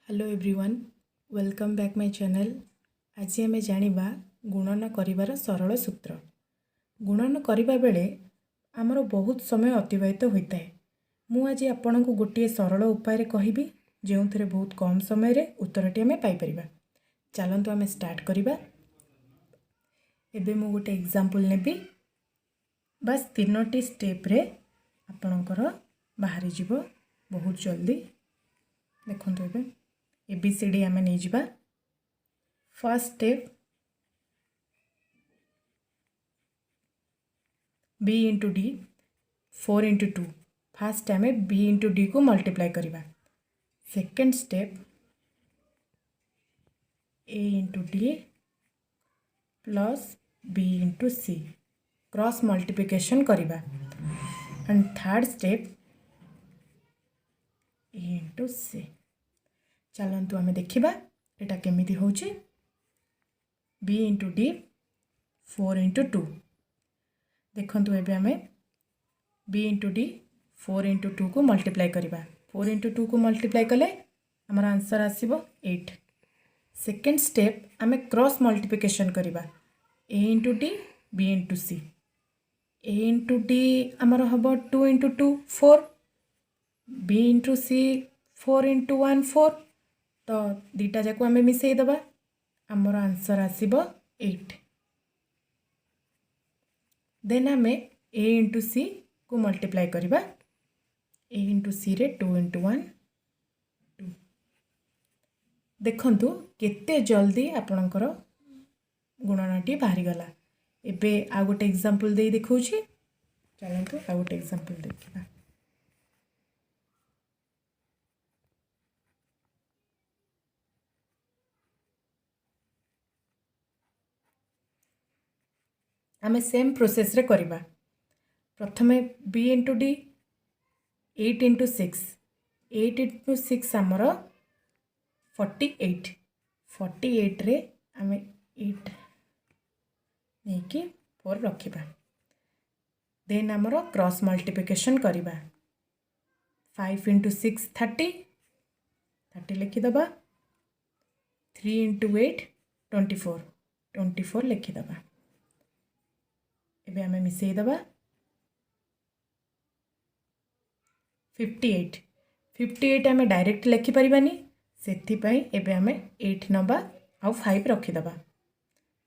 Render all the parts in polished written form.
Hello everyone, welcome back my channel. आज आम जानिबा गुणन करिवार सरल सूत्र। गुणन करिबा बेले आमर बहुत समय अतिबाहित होता है। मु आज आपन को गोटे सरल उपाय कहबी जो थे बहुत कम समय रे उत्तरटी आम पाइपर। चलतु आम स्टार्ट करिबा। एबे मु गोटे एग्जांपल नेबी। बस 3टी स्टेप रे आपणकर बाहरी जीवो बहुत जल्दी। देखंतु एबे ABCD आम नहीं जावा। First step B into D 4 into 2। First आम B इंटू D को मल्टीप्लाई करवा। Second step A into D plus B into C cross multiplication करवा। And third step A into C। चलतु आम देखा यहाँ केमी हूँ। B into D 4 into 2। देखु एबे आम B इंटू D 4 इंटू 2 को मल्टीप्लाई करवा। 4 इंटू 2 को मल्टीप्लाई कले आमर आंसर आसीबो 8। सेकेंड स्टेप आम क्रॉस मल्टीप्लिकेशन करवा। A into D B into C। A into D आमर हम 2 into 2 4। B into C 4 into 1 4। तो दीटा जाक आम मिसई दबा आमर आंसर आसीबो 8। देन आम A इंटू C को मल्टीप्लाई करवा। A इंटू C रे 2 इंटू 1 2। देखंतु केते जल्दी आपणकर गुणनटी बाहरी गला। एबे आ गोटे एग्जांपल दे देखौछि। चलंतु आ गोटे एग्जांपल देखिबा। आम सेम प्रोसेस रे करवा। प्रथमे B into D 8 into 6। 8 into 6 आमर 48। 48 रे आम 8 नहीं कि 4 रखिबा। देन आमर क्रॉस मल्टीप्लिकेशन करवा। 5 इंटू 6 30। 30 लिखिदबा। 3 इंटू 8 24। 24 लिखिदबा। एबे आम मिसई दबा। 58। 58 आम डायरेक्ट लिखि परिबानी सेथि पई एबे आम 8 नबा आउ 5 रखिदबा।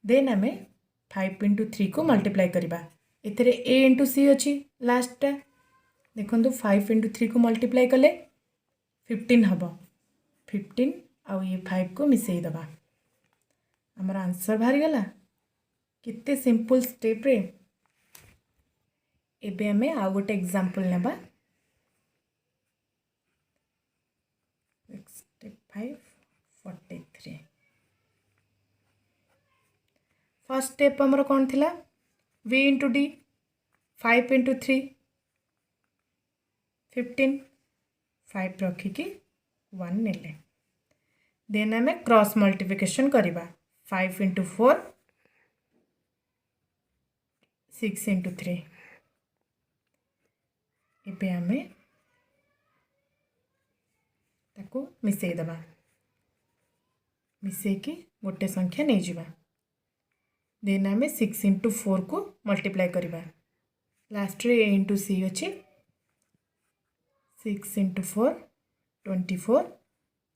देन आम 5 इंटू 3 को मल्टीप्लाई करवा। एथरे A इंटू C अच्छी लास्टा। देखंतु 5 इंटू 3 को मल्टीप्लाई कले 15 हम। 15 आउ ये 5 को मिसई दबा आमर आंसर बाहरी गला। कितने सिंपल स्टेप रे। एबे आमे आउ गोटे एग्जांपल नेबा। स्टेप 5 43। फर्स्ट स्टेप हमर कौन थिला V इंटू D 5 इंटू 3 15। 5 रखिकी 1 नेले। देन आमे क्रॉस मल्टीप्लिकेशन करवा। 5 इंटू 4 6 इंटू 3। एबे आमे ताको मिसई दबा। मिसई की गोटे संख्या नहीं जीवा। देन आमे 6 इंटू 4 को मल्टीप्लाई करवा। लास्ट रे A इंटू C अच्छी। 6 इंटू 4 24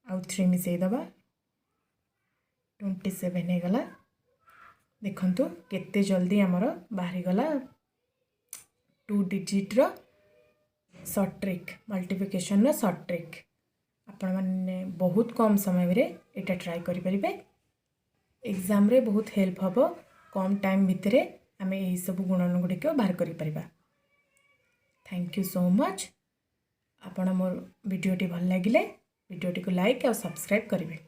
आउ 3 मिसई दबा 27 हो गला। देखंतु केते जल्दी आमर बाहरी गला 2 डिजिट रो शॉर्ट ट्रिक मल्टीप्लिकेशन रो शॉर्ट ट्रिक। आपण माने बहुत कम समय रे एटा ट्राई करि परिबे। एग्जाम रे बहुत हेल्प हबो। कम टाइम भितरे आमे एही सब गुणन गुडी को बाहर करि परिबा। Thank you so much. आपण मोर वीडियोटी भल लागिले वीडियोटी को लाइक और सब्सक्राइब करिवे।